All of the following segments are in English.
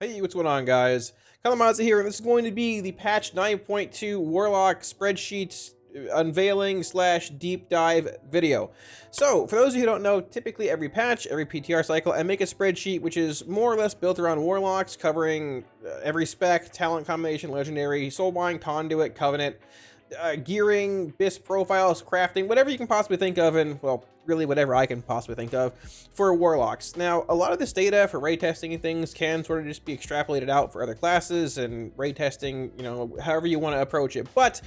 Hey, what's going on, guys? Kalamazi here, and this is going to be the patch 9.2 Warlock Spreadsheet unveiling slash deep dive video. So, for those of you who don't know, typically every patch, every PTR cycle, I make a spreadsheet which is more or less built around Warlocks, covering every spec, talent combination, Legendary, Soulbinds, Conduit, Covenant, gearing, BIS profiles, crafting, whatever you can possibly think of, and, well, really whatever I can possibly think of for Warlocks. Now, a lot of this data for raid testing and things can sort of just be extrapolated out for other classes and raid testing, you know, however you want to approach it. But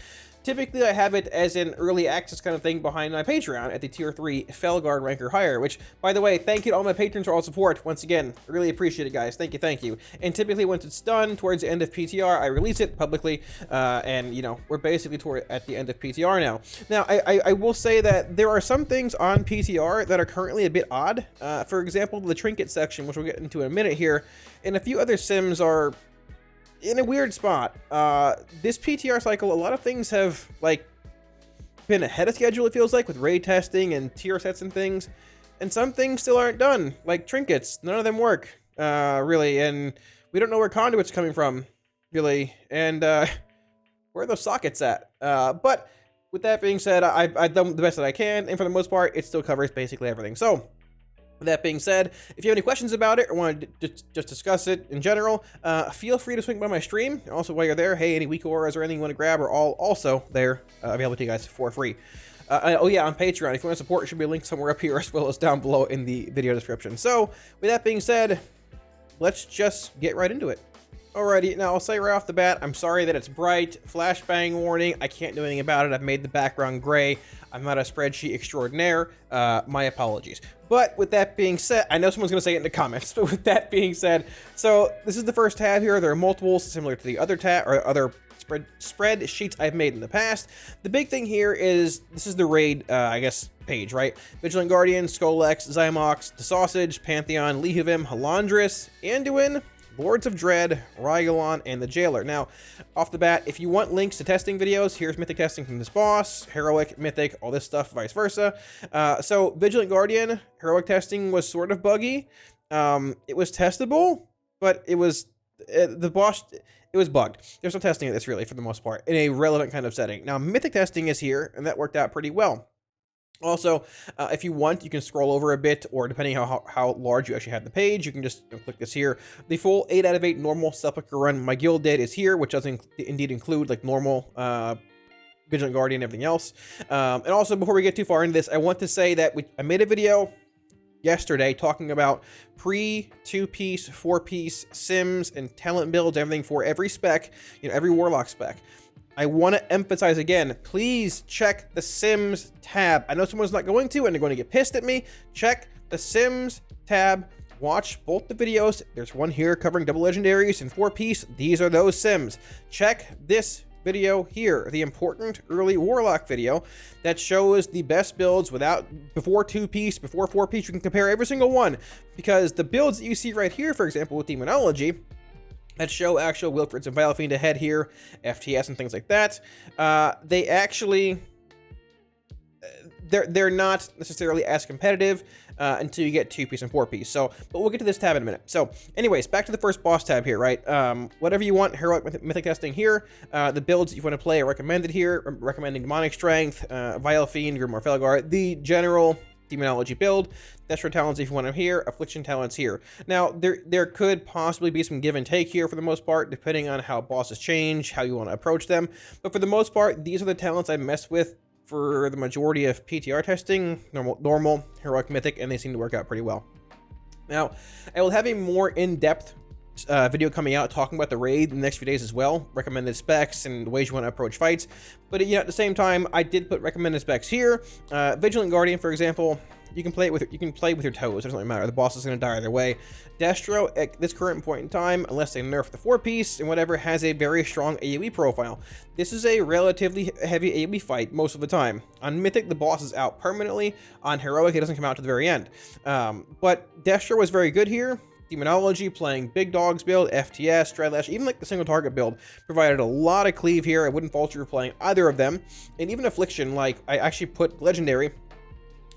typically, I have it as an early access kind of thing behind my Patreon at the Tier 3 Felguard rank or higher, which, by the way, thank you to all my patrons for all support. Once again, really appreciate it, guys. Thank you, thank you. And typically, once it's done, towards the end of PTR, I release it publicly, and, you know, we're basically at the end of PTR now. Now, I will say that there are some things on PTR that are currently a bit odd. For example, the Trinkets section, which we'll get into in a minute here, and a few other sims are in a weird spot. This PTR cycle, a lot of things have, like, been ahead of schedule, it feels like, with raid testing and tier sets and things. And some things still aren't done, like Trinkets. None of them work, really. And we don't know where Conduits coming from, really. And where are those sockets at? But with that being said, I've done the best that I can. And for the most part, it still covers basically everything. So, with that being said, if you have any questions about it or want to just discuss it in general, feel free to swing by my stream. And also, while you're there, hey, any weak auras or anything you want to grab are all also there, available to you guys for free. Oh yeah, on Patreon, if you want to support, it should be a link somewhere up here as well as down below in the video description. So, with that being said, let's just get right into it. Alrighty, now I'll say right off the bat, I'm sorry that it's bright. Flashbang warning, I can't do anything about it. I've made the background gray. I'm not a spreadsheet extraordinaire. My apologies. But with that being said, I know someone's going to say it in the comments, but with that being said, so this is the first tab here. There are multiples similar to the other tab or other spreadsheets I've made in the past. The big thing here is this is the raid, I guess, page, right? Vigilant Guardian, Skolex, Zymox, The Sausage, Pantheon, Lehuvim, Halandris, Anduin, Lords of Dread, Rygalon, and the Jailer. Now, off the bat, if you want links to testing videos, here's Mythic testing from this boss, Heroic, Mythic, all this stuff, vice versa. So, Vigilant Guardian, Heroic testing was sort of buggy. It was testable, but it was, the boss, it was bugged. There's no testing of this, really, for the most part, in a relevant kind of setting. Now, Mythic testing is here, and that worked out pretty well. Also, if you want, you can scroll over a bit, or depending on how large you actually have the page, you can just click this here. The full 8 out of 8 normal Sepulchre run my guild did is here, which does indeed include like normal Vigilant Guardian and everything else. And also, before we get too far into this, I want to say that I made a video yesterday talking about pre-2-piece, 4-piece sims and talent builds, everything for every spec, you know, every Warlock spec. I want to emphasize again, please check the Sims tab. I know someone's not going to, and they're going to get pissed at me. Check the Sims tab. Watch both the videos. There's one here covering double legendaries and 4-piece. These are those Sims. Check this video here, the important early Warlock video that shows the best builds before 2-piece, before 4-piece. You can compare every single one, because the builds that you see right here, for example, with Demonology, that show actual Wilfrids and Vilefiend ahead here, FTS and things like that. They actually, they're not necessarily as competitive until you get 2-piece and 4-piece. So, but we'll get to this tab in a minute. So, anyways, back to the first boss tab here, right? Whatever you want, Heroic Mythic testing here. The builds you want to play are recommended here. I'm recommending Demonic Strength, Vilefiend, Grimoire Felguard, the general Demonology build, Destro talents if you want them here, Affliction talents here. Now, there could possibly be some give and take here for the most part, depending on how bosses change, how you want to approach them. But for the most part, these are the talents I mess with for the majority of PTR testing, normal, Heroic, Mythic, and they seem to work out pretty well. Now, I will have a more in-depth video coming out talking about the raid in the next few days as well, recommended specs and ways you want to approach fights. But you know, at the same time, I did put recommended specs here. Vigilant Guardian, for example, you can play with your toes. It doesn't really matter. The boss is going to die either way. Destro, at this current point in time, unless they nerf the 4-piece and whatever, has a very strong AoE profile. This is a relatively heavy AoE fight most of the time. On Mythic, the boss is out permanently. On Heroic, it doesn't come out to the very end. But Destro was very good here. Demonology, playing Big Dogs build, FTS, Dreadlash, even like the single target build, provided a lot of cleave here. I wouldn't fault you for playing either of them. And even Affliction, like, I actually put Legendary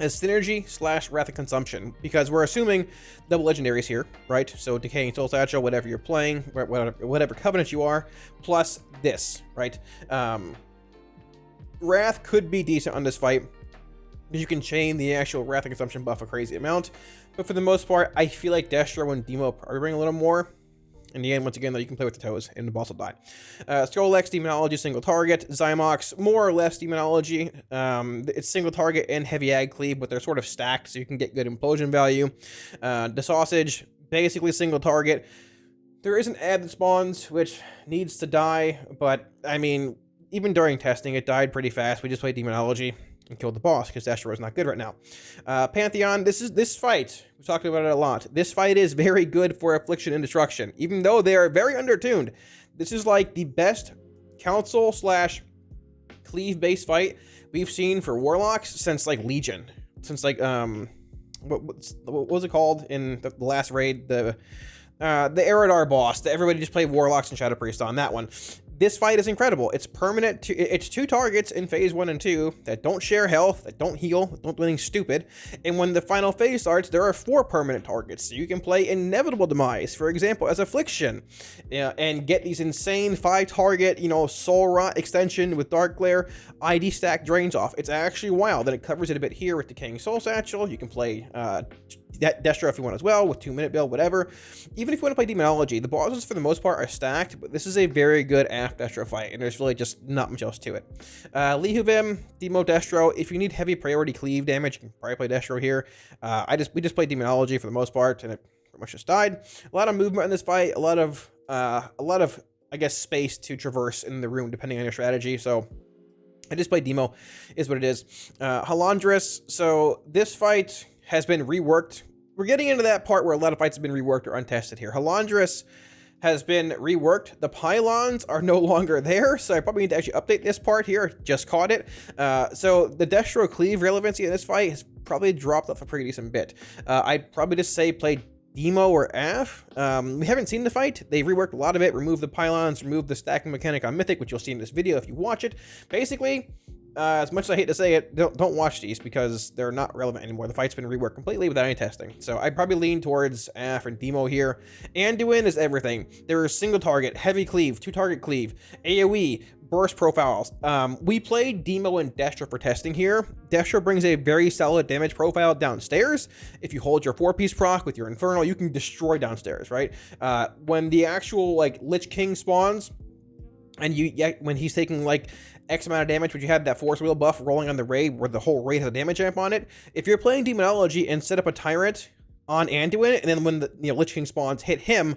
as synergy / Wrath of Consumption, because we're assuming double legendaries here, right? So Decaying Soul Satchel, whatever you're playing, whatever covenant you are, plus this, right? Wrath could be decent on this fight, because you can chain the actual Wrath of Consumption buff a crazy amount, but for the most part, I feel like Destro and Demo probably bring a little more. In the end, once again, though, you can play with the toes, and the boss will die. Skrillex, Demonology, single target. Zymox, more or less Demonology. It's single target and heavy ag cleave, but they're sort of stacked, so you can get good implosion value. The Sausage, basically single target. There is an ad that spawns, which needs to die, but, I mean, even during testing, it died pretty fast. We just played Demonology and killed the boss, because Destro is not good right now. Pantheon, this fight, we've talked about it a lot. This fight is very good for Affliction and Destruction, even though they are very undertuned. This is like the best council / cleave based fight we've seen for Warlocks since like Legion, since like what was it called in the last raid, the Eridar boss that everybody just played Warlocks and Shadow Priest on. That one. This fight is incredible. It's permanent. It's 2 targets in phase 1 and 2 that don't share health, that don't heal, that don't do anything stupid. And when the final phase starts, there are 4 permanent targets. So you can play Inevitable Demise, for example, as Affliction, and get these insane 5-target, Soul Rot extension with Dark Glare, ID stack drains off. It's actually wild. Then it covers it a bit here with Decaying Soul Satchel. You can play Destro if you want as well, with 2-minute build, whatever. Even if you want to play Demonology, the bosses for the most part are stacked, but this is a very good AF Destro fight, and there's really just not much else to it. Lihuvim, Demo Destro, if you need heavy priority cleave damage, you can probably play Destro here. We just played Demonology for the most part, and it pretty much just died. A lot of movement in this fight, a lot of I guess space to traverse in the room depending on your strategy, so I just played Demo, is what it is. Halandris, so this fight has been reworked. We're getting into that part where a lot of fights have been reworked or untested here. Halandris has been reworked. The pylons are no longer there, so I probably need to actually update this part here. Just caught it. So the Destro cleave relevancy in this fight has probably dropped off a pretty decent bit. I'd probably just say play Demo or AF. We haven't seen the fight. They've reworked a lot of it, removed the pylons, removed the stacking mechanic on Mythic, which you'll see in this video if you watch it. Basically, as much as I hate to say it, don't watch these because they're not relevant anymore. The fight's been reworked completely without any testing. So I'd probably lean towards AF and Demo here. Anduin is everything. There is single target, heavy cleave, 2-target cleave, AoE, burst profiles. We played Demo and Destro for testing here. Destro brings a very solid damage profile downstairs. If you hold your 4-piece proc with your Infernal, you can destroy downstairs, right? When the actual Lich King spawns, and when he's taking X amount of damage, but you have that force wheel buff rolling on the raid where the whole raid has a damage amp on it. If you're playing Demonology and set up a Tyrant on Anduin, and then when the Lich King spawns hit him,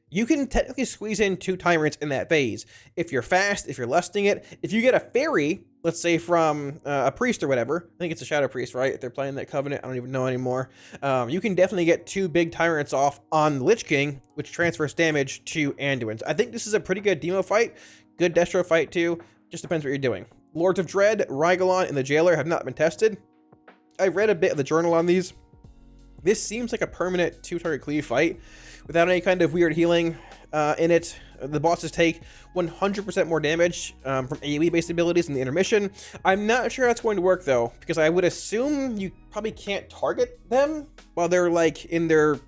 you can technically squeeze in 2 Tyrants in that phase. If you're fast, if you're lusting it, if you get a fairy, let's say from a priest or whatever, I think it's a Shadow Priest, right? If they're playing that Covenant, I don't even know anymore. You can definitely get 2 big Tyrants off on the Lich King, which transfers damage to Anduin. So I think this is a pretty good Demo fight, good Destro fight too. Just depends what you're doing. Lords of Dread, Rygalon, and the Jailer have not been tested. I read a bit of the journal on these. This seems like a permanent 2-target cleave fight without any kind of weird healing in it. The bosses take 100% more damage from AoE-based abilities in the intermission. I'm not sure how it's going to work, though, because I would assume you probably can't target them while they're, in their,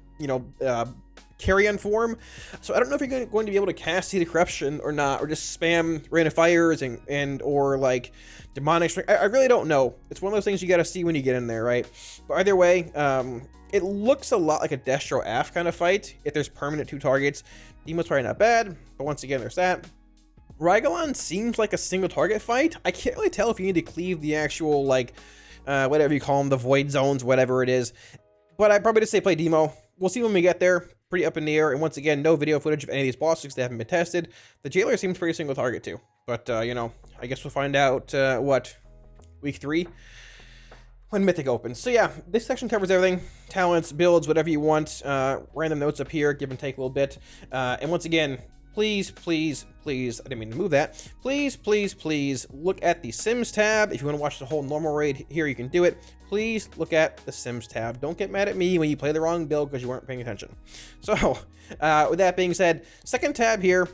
carrion form. So I don't know if you're going to be able to cast Seed of Corruption or not, or just spam Rain of Fires or Demonic Strength. I really don't know. It's one of those things you got to see when you get in there, right? But either way, it looks a lot like a Destro AF kind of fight if there's permanent 2 targets. Demo's probably not bad, but once again, there's that. Rygalon seems like a single target fight. I can't really tell if you need to cleave the actual, whatever you call them, the void zones, whatever it is. But I'd probably just say play Demo. We'll see when we get there. Pretty up in the air. And once again, no video footage of any of these bosses because they haven't been tested. The Jailer seems pretty single target too. But, I guess we'll find out, week 3? When Mythic opens. So yeah, this section covers everything. Talents, builds, whatever you want. Random notes up here, give and take a little bit. And once again, please, I didn't mean to move that. Please look at the Sims tab. If you want to watch the whole normal raid here, you can do it. Please look at the Sims tab. Don't get mad at me when you play the wrong build because you weren't paying attention. So, with that being said, second tab here,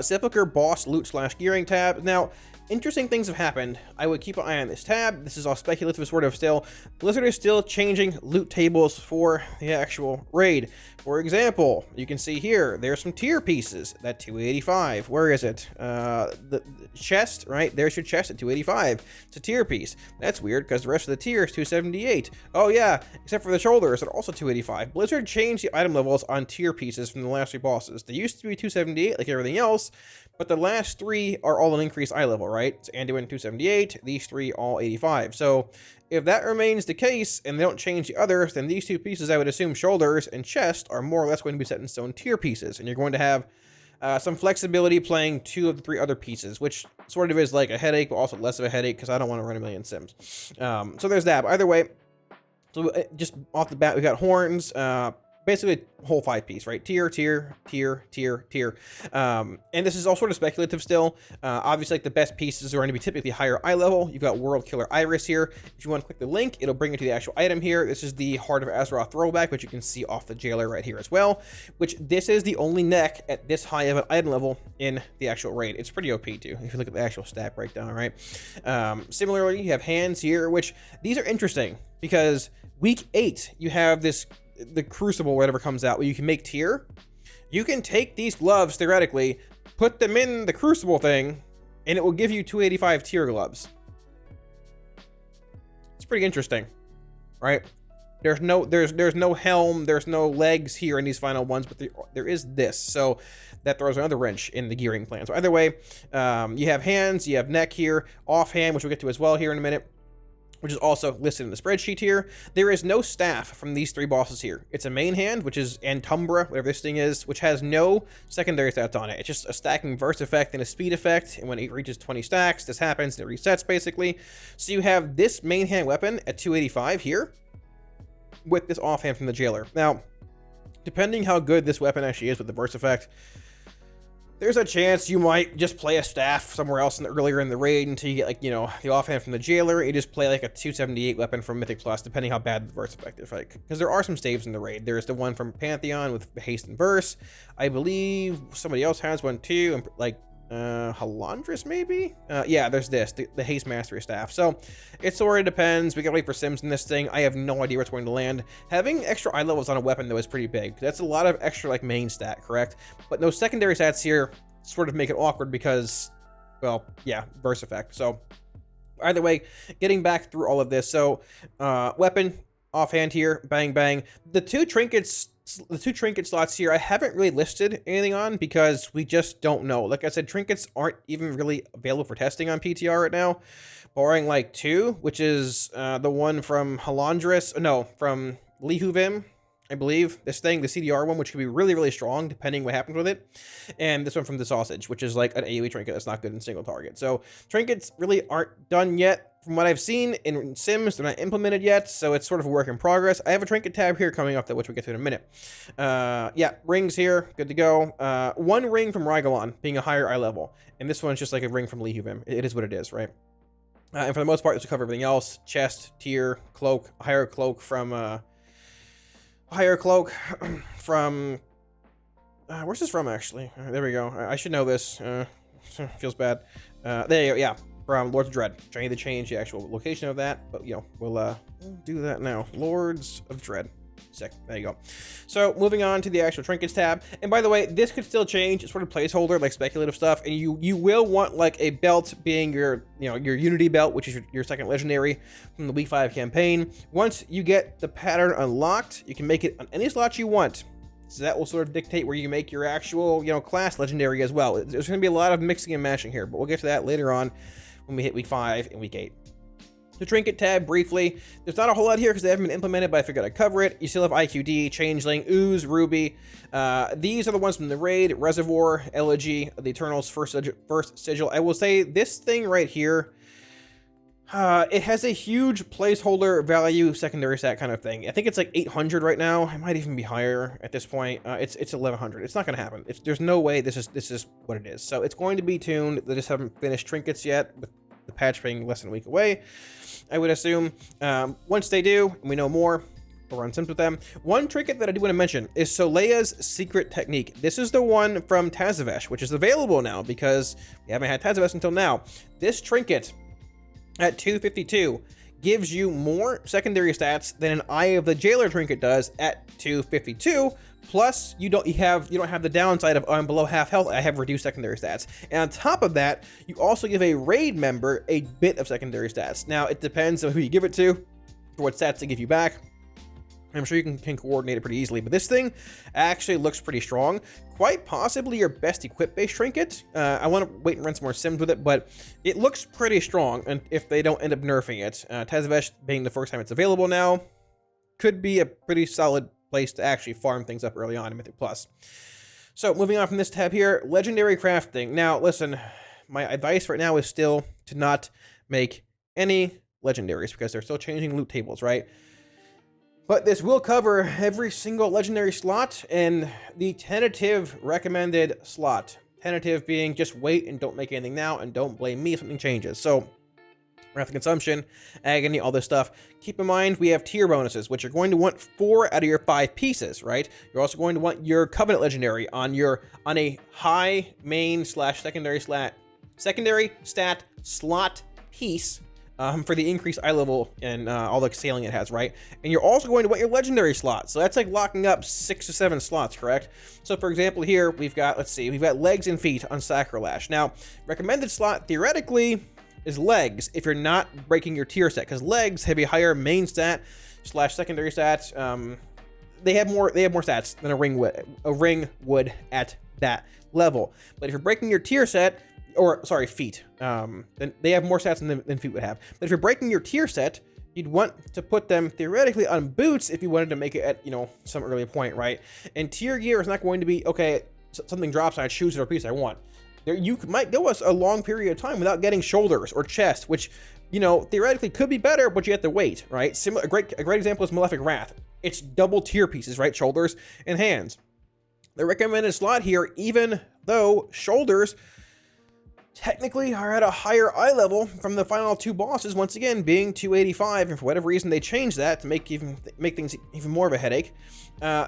Sepulchre Boss Loot / Gearing tab. Now, interesting things have happened. I would keep an eye on this tab. This is all speculative sort of still. Blizzard is still changing loot tables for the actual raid. For example, you can see here, there's some tier pieces at 285. Where is it? The chest, right? There's your chest at 285. It's a tier piece. That's weird because the rest of the tier is 278. Oh yeah, except for the shoulders, they're also 285. Blizzard changed the item levels on tier pieces from the last 3 bosses. They used to be 278 like everything else, but the last 3 are all an increased eye level, right? It's Anduin 278, these 3 all 85. So if that remains the case and they don't change the others, then these 2 pieces, I would assume shoulders and chest, are more or less going to be set in stone tier pieces. And you're going to have some flexibility playing 2 of the 3 other pieces, which sort of is like a headache, but also less of a headache because I don't want to run a million sims. So there's that. But either way, so just off the bat, we got horns, basically a whole 5-piece, right? Tier, tier, tier, tier, tier. And this is all sort of speculative still. Obviously, like the best pieces are going to be typically higher eye level. You've got World Killer Iris here. If you want to click the link, it'll bring you to the actual item here. This is the Heart of Azeroth throwback, which you can see off the jailer right here as well, which this is the only neck at this high of an item level in the actual raid. It's pretty OP too, if you look at the actual stat breakdown, right? Similarly, you have hands here, which these are interesting because week 8, you have the Crucible, whatever comes out, where you can make tier. You can take these gloves, theoretically, put them in the Crucible thing, and it will give you 285 tier gloves. It's pretty interesting, right? There's no helm, there's no legs here in these final ones, but there is this, so that throws another wrench in the gearing plan. So either way, you have hands, you have neck here, offhand, which we'll get to as well here in a minute, which is also listed in the spreadsheet here. There is no staff from these 3 bosses here. It's a main hand, which is Antumbra, whatever this thing is, which has no secondary stats on it. It's just a stacking verse effect and a speed effect, and when it reaches 20 stacks, this happens, and it resets, basically. So you have this main hand weapon at 285 here, with this offhand from the jailer. Now, depending how good this weapon actually is with the verse effect, there's a chance you might just play a staff somewhere else earlier in the raid until you get, like, you know, the offhand from the jailer. You just play like a 278 weapon from Mythic Plus, depending how bad the verse effect is, like, because there are some staves in the raid. There's the one from Pantheon with haste and verse. I believe somebody else has one too, and like Halandris maybe. Yeah, there's this, the haste mastery staff. So it sort of depends. We gotta wait for sims in this thing. I have no idea where it's going to land. Having extra eye levels on a weapon though is pretty big. That's a lot of extra, like, main stat, correct? But no secondary stats here sort of make it awkward because, well, yeah, verse effect. So either way, getting back through all of this, so weapon offhand here, bang bang. The two trinket slots here, I haven't really listed anything on because we just don't know. Like I said, trinkets aren't even really available for testing on PTR right now, barring like 2, which is the one from Halandris, no, from Lihuvim, I believe. This thing, the CDR one, which could be really, really strong depending what happens with it. And this one from the Sausage, which is like an AoE trinket that's not good in single target. So trinkets really aren't done yet. From what I've seen in Sims, they're not implemented yet, so it's sort of a work in progress. I have a trinket tab here coming up, that which we'll get to in a minute. Yeah, rings here, good to go. 1 ring from Rygalon, being a higher eye level. And this one's just like a ring from Lihuvim. It is what it is, right? And for the most part, this will cover everything else. Chest, tier, cloak, higher cloak from... where's this from, actually? There we go. I should know this. Feels bad. There you go, yeah. From Lords of Dread. I need to change the actual location of that, but, you know, we'll do that now. Lords of Dread. Sick. There you go. So, moving on to the actual trinkets tab. And by the way, this could still change. It's sort of placeholder, like speculative stuff. And you will want, like, a belt being your, you know, your Unity belt, which is your second legendary from the Week 5 campaign. Once you get the pattern unlocked, you can make it on any slot you want. So that will sort of dictate where you make your actual, you know, class legendary as well. There's going to be a lot of mixing and matching here, but we'll get to that later on when we hit Week 5 and Week 8. The trinket tab, briefly, there's not a whole lot here because they haven't been implemented, but I figured I'd cover it. You still have IQD, Changeling, Ooze, Ruby. These are the ones from the raid: Reservoir, Elegy, the Eternals, first Sigil. I will say this thing right here, it has a huge placeholder value secondary stat kind of thing. I think it's like 800 right now. It might even be higher at this point. It's 1100. It's not going to happen. There's no way this is what it is. So it's going to be tuned. They just haven't finished trinkets yet, with the patch being less than a week away, I would assume. Once they do, and we know more, or run sims with them. One trinket that I do want to mention is Solea's secret technique. This is the one from Tazavesh, which is available now because we haven't had Tazavesh until now. This trinket at 252 gives you more secondary stats than an Eye of the Jailer trinket does at 252. Plus, you don't have the downside of I'm below half health, I have reduced secondary stats. And on top of that, you also give a raid member a bit of secondary stats. Now, it depends on who you give it to, for what stats they give you back. I'm sure you can coordinate it pretty easily, but this thing actually looks pretty strong. Quite possibly your best equip-based trinket. I want to wait and run some more sims with it, but it looks pretty strong, and if they don't end up nerfing it. Tazavesh being the first time it's available now, could be a pretty solid place to actually farm things up early on in Mythic Plus. So moving on from this tab here, legendary crafting. Now listen, my advice right now is still to not make any legendaries because they're still changing loot tables, right? But this will cover every single legendary slot and the tentative recommended slot. Tentative being just wait and don't make anything now and don't blame me if something changes. So Wrath of Consumption, Agony, all this stuff. Keep in mind, we have tier bonuses, which you're going to want 4 out of your 5 pieces, right? You're also going to want your Covenant Legendary on a high main / secondary stat slot piece for the increased eye level and all the scaling it has, right? And you're also going to want your Legendary slot. So that's like locking up 6 to 7 slots, correct? So for example, here we've got, we've got Legs and Feet on Sacrolash. Now, recommended slot theoretically is Legs if you're not breaking your tier set, because Legs have a higher main stat / secondary stats. They have more stats than a ring would at that level. But if you're breaking your tier set, or sorry, Feet, then they have more stats than Feet would have. But if you're breaking your tier set, you'd want to put them theoretically on Boots if you wanted to make it at, some early point, right? And tier gear is not going to be, okay, something drops and I choose whatever piece I want. You might go a long period of time without getting shoulders or chest, which, theoretically could be better, but you have to wait, right? A great example is Malefic Wrath. It's double tier pieces, right? Shoulders and hands. The recommended slot here, even though shoulders technically are at a higher eye level from the final 2 bosses, once again being 285, and for whatever reason they changed that to make things even more of a headache.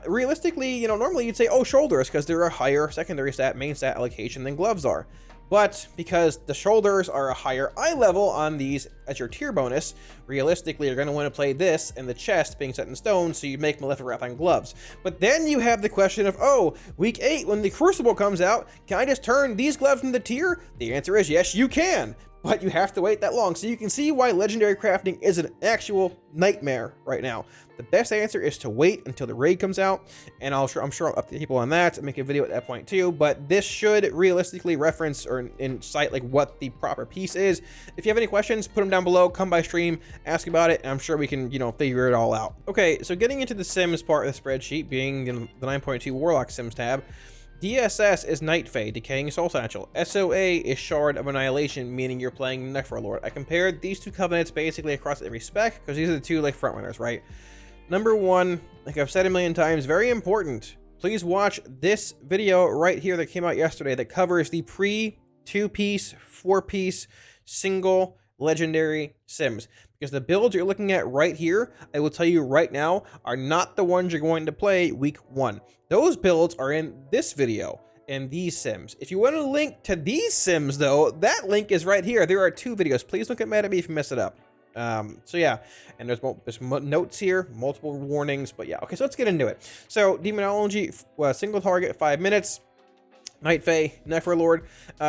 Realistically, normally you'd say, oh, shoulders, because they're a higher secondary stat, main stat allocation than gloves are. But because the shoulders are a higher eye level on these as your tier bonus, realistically you're going to want to play this and the chest being set in stone, so you make Malefic Wrath on gloves. But then you have the question of, oh, week 8 when the Crucible comes out, can I just turn these gloves into tier? The answer is yes, you can, but you have to wait that long. So you can see why legendary crafting is an actual nightmare right now. The best answer is to wait until the raid comes out, and I'm sure I'll update people on that and make a video at that point too. But this should realistically reference or incite like what the proper piece is. If you have any questions, put them down below, come by stream, ask about it, and I'm sure we can, figure it all out. Okay, so getting into the Sims part of the spreadsheet, being the 9.2 Warlock Sims tab, DSS is Night Fae, Decaying Soul Satchel. SOA is Shard of Annihilation, meaning you're playing Neferlord. I compared these 2 covenants basically across every spec, because these are the 2 like frontrunners, right? Number 1, like I've said a million times, very important. Please watch this video right here that came out yesterday that covers the pre-2-piece, 4-piece, single legendary Sims. Because the builds you're looking at right here, I will tell you right now, are not the ones you're going to play week 1. Those builds are in this video and these Sims. If you want a link to these Sims though, that link is right here. There are 2 videos. Please don't get mad at me if you mess it up. So yeah, and there's notes here, multiple warnings, but yeah, okay, so let's get into it. So Demonology, single target, 5 minutes. Night Fae, Neferlord.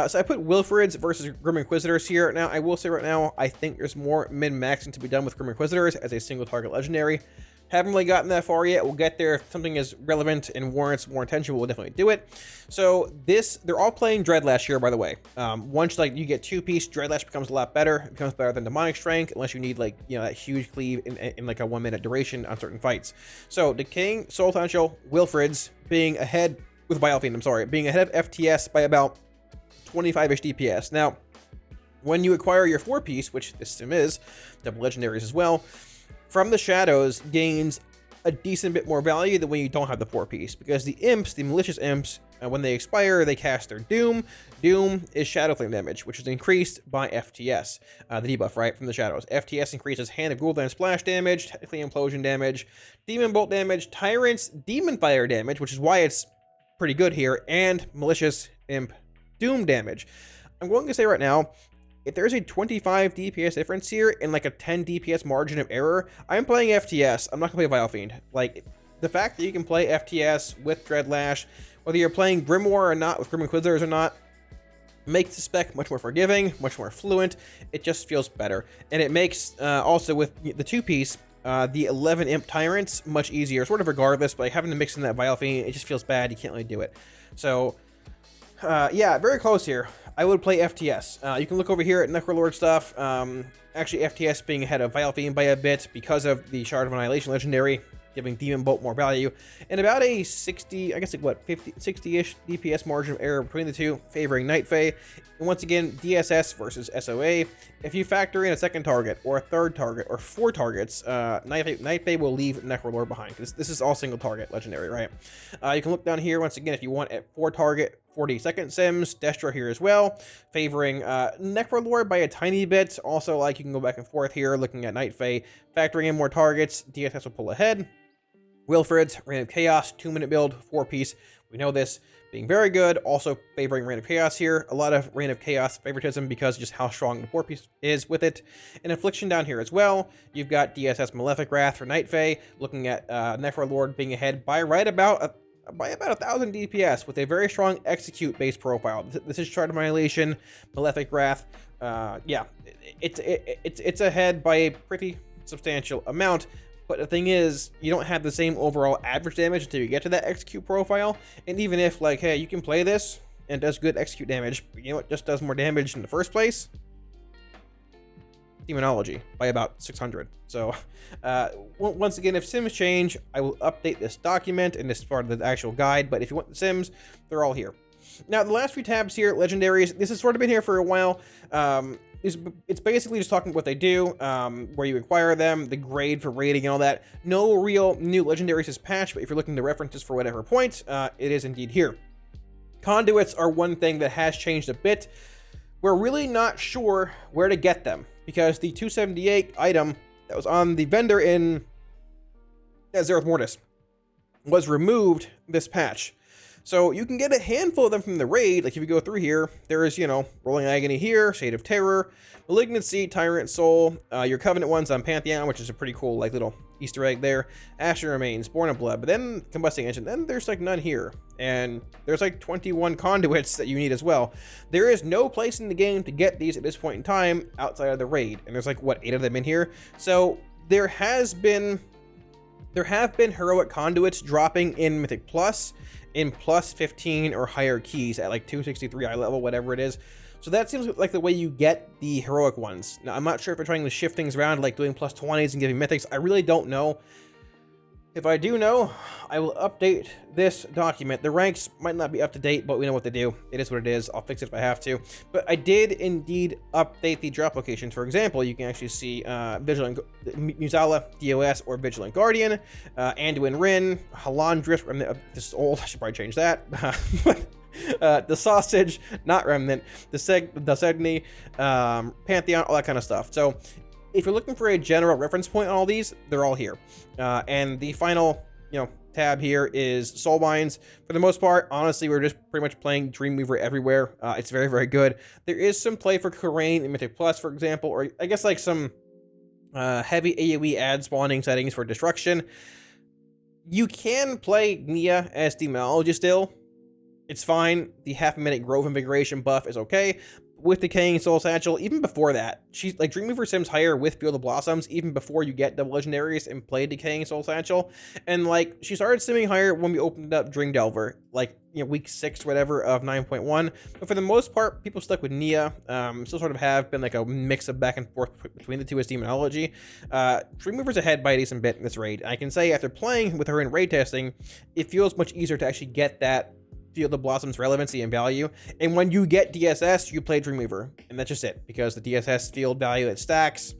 So I put Wilfrids versus Grim Inquisitors here. Now, I will say right now, I think there's more min-maxing to be done with Grim Inquisitors as a single target legendary. Haven't really gotten that far yet. We'll get there. If something is relevant and warrants more attention, we'll definitely do it. So they're all playing Dreadlash here, by the way. Once you get 2-piece, Dreadlash becomes a lot better. It becomes better than Demonic Strength, unless you need that huge cleave in like a 1-minute duration on certain fights. So Decaying Soul Satchel, Wilfrids being ahead with Biofiend, I'm sorry, being ahead of FTS by about 25-ish DPS. Now, when you acquire your 4-piece, which this sim is, double legendaries as well, From the Shadows gains a decent bit more value than when you don't have the 4-piece, because the imps, the malicious imps, when they expire, they cast their Doom. Doom is Shadow Flame damage, which is increased by FTS, the debuff, right, from the shadows. FTS increases Hand of Gul'dan splash damage, technically implosion damage, Demon Bolt damage, Tyrant's Demon Fire damage, which is why it's pretty good here, and malicious imp Doom damage. I'm going to say right now, if there's a 25 DPS difference here and like a 10 DPS margin of error, I'm playing FTS. I'm not going to play Vile Fiend. Like, the fact that you can play FTS with Dreadlash, whether you're playing Grimoire or not, with Grim Inquisitors or not, makes the spec much more forgiving, much more fluent. It just feels better. And it makes, also with the 2-piece, the 11 Imp Tyrants much easier, sort of regardless, but like having to mix in that Vile Fiend, it just feels bad. You can't really do it. So, yeah, very close here. I would play FTS. You can look over here at Necrolord stuff. Actually, FTS being ahead of Vile Fiend by a bit because of the Shard of Annihilation legendary, giving Demon Bolt more value, and about a 60, I guess like what, 50, 60-ish DPS margin of error between the two, favoring Night Fae. And once again, DSS versus SOA. If you factor in a second target, or a third target, or 4 targets, Night Fae will leave Necrolord behind, because this is all single target legendary, right? You can look down here, once again, if you want at 4 target, 40-second sims, Destra here as well, favoring Necrolord by a tiny bit. Also, like, you can go back and forth here, looking at Night Fae, factoring in more targets, DSS will pull ahead. Wilfred's Reign of Chaos, 2-minute build, 4-piece. We know this being very good. Also favoring Reign of Chaos here. A lot of Reign of Chaos favoritism because just how strong the 4-piece is with it. And Affliction down here as well. You've got DSS Malefic Wrath for Night Fae, looking at Necrolord being ahead by about 1,000 DPS with a very strong execute base profile. This is Shard of Annihilation, Malefic Wrath. Yeah, it's ahead by a pretty substantial amount. But the thing is, you don't have the same overall average damage until you get to that execute profile. And even if, like, hey, you can play this and it does good execute damage, but you know what just does more damage in the first place? Demonology by about 600. So once again, if sims change, I will update this document, and this is part of the actual guide. But if you want the sims, they're all here. Now, the last few tabs here, Legendaries, this has sort of been here for a while. It's basically just talking about what they do, where you acquire them, the grade for rating and all that. No real new Legendaries is patched, but if you're looking to references for whatever point, it is indeed here. Conduits are one thing that has changed a bit. We're really not sure where to get them, because the 278 item that was on the vendor in Azeroth Mortis was removed this patch. So you can get a handful of them from the raid. Like if you go through here, there is, you know, Rolling Agony here, Shade of Terror, Malignancy, Tyrant Soul, your Covenant ones on Pantheon, which is a pretty cool, like, little Easter egg there. Ashen Remains, Born of Blood, but then Combusting Engine, then there's like none here. And there's like 21 Conduits that you need as well. There is no place in the game to get these at this point in time outside of the raid. And there's like, what, 8 of them in here? So there have been heroic Conduits dropping in Mythic Plus, in plus 15 or higher keys at like 263 eye level, whatever it is. So that seems like the way you get the heroic ones. Now, I'm not sure if they're trying to shift things around, like doing plus 20s and giving mythics. I really don't know. If I do know, I will update this document. The ranks might not be up to date, but we know what they do. It is what it is. I'll fix it if I have to. But I did indeed update the drop locations. For example, you can actually see Vigilant Musala, DOS, or Vigilant Guardian, Anduin Rin, Halandris. This is old. I should probably change that. The Sausage, not Remnant, the Segni, Pantheon, all that kind of stuff. So if you're looking for a general reference point on all these, they're all here. And the final, tab here is Soulbinds. For the most part, honestly, we're just pretty much playing Dreamweaver everywhere. It's very, very good. There is some play for Karain in Mythic Plus, for example, or I guess like some heavy AoE ad spawning settings for Destruction. You can play Nia as Demonology still. It's fine. The half-minute Grove Invigoration buff is okay. With Decaying Soul Satchel, even before that, she's like Dreamweaver sims higher with Field of Blossoms, even before you get double legendaries and play Decaying Soul Satchel. And like, she started simming higher when we opened up Dream Delver, like, week 6 or whatever of 9.1. But for the most part, people stuck with Nia. Still sort of have been like a mix of back and forth between the two as Demonology. Dreamweaver's ahead by a decent bit in this raid. I can say after playing with her in raid testing, it feels much easier to actually get that Field of Blossoms relevancy and value. And when you get DSS, you play Dreamweaver. And that's just it. Because the DSS field value, it stacks.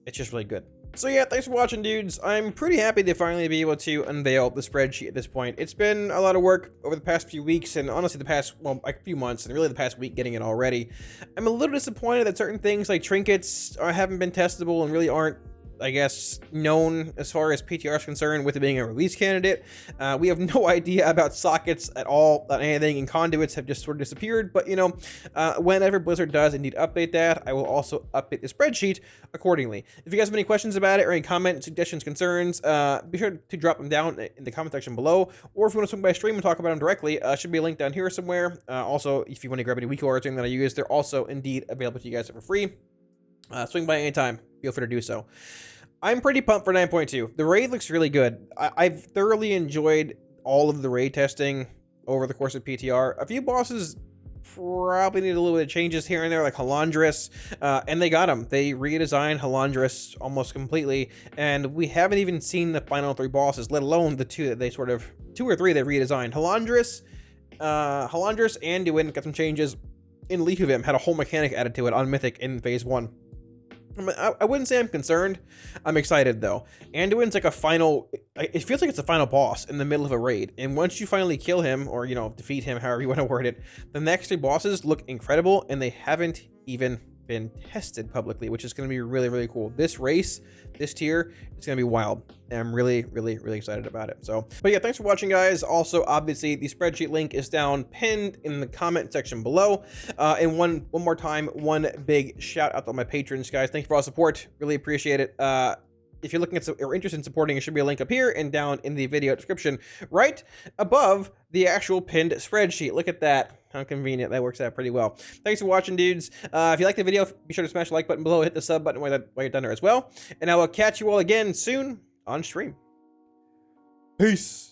It's just really good. So yeah, thanks for watching, dudes. I'm pretty happy to finally be able to unveil the spreadsheet at this point. It's been a lot of work over the past few weeks, and honestly the past, well, like a few months, and really the past week getting it already. I'm a little disappointed that certain things like trinkets haven't been testable and really aren't, I guess, known as far as PTR is concerned, with it being a release candidate. We have no idea about sockets at all, anything, and conduits have just sort of disappeared. But, you know, whenever Blizzard does indeed update that, I will also update the spreadsheet accordingly. If you guys have any questions about it or any comments, suggestions, concerns, be sure to drop them down in the comment section below. Or if you want to swing by stream and talk about them directly, should be a link down here somewhere. Also, if you want to grab any weak orders that I use, they're also indeed available to you guys for free. Swing by anytime. Feel free to do so. I'm pretty pumped for 9.2. The raid looks really good. I've thoroughly enjoyed all of the raid testing over the course of PTR. A few bosses probably need a little bit of changes here and there, like Halandris, and they got them. They redesigned Halandris almost completely, and we haven't even seen the final 3 bosses, let alone the 2 that they sort of, 2 or 3 they redesigned. Halandris, Anduin got some changes. In Lehuvim had a whole mechanic added to it on Mythic in Phase 1. I wouldn't say I'm concerned. I'm excited, though. Anduin's like a final... It feels like it's a final boss in the middle of a raid. And once you finally kill him, or, you know, defeat him, however you want to word it, the next 3 bosses look incredible, and they haven't even been tested publicly, which is going to be really, really cool. This race, this tier, it's going to be wild. And I'm really, really, really excited about it. So, but yeah, thanks for watching, guys. Also, obviously, the spreadsheet link is down pinned in the comment section below. And one more time, one big shout out to my patrons, guys. Thank you for all the support. Really appreciate it. If you're looking at or interested in supporting, it should be a link up here and down in the video description, right above the actual pinned spreadsheet. Look at that. How convenient. That works out pretty well. Thanks for watching, dudes. If you like the video, be sure to smash the like button below, hit the sub button while you're done there as well. And I will catch you all again soon on stream. Peace.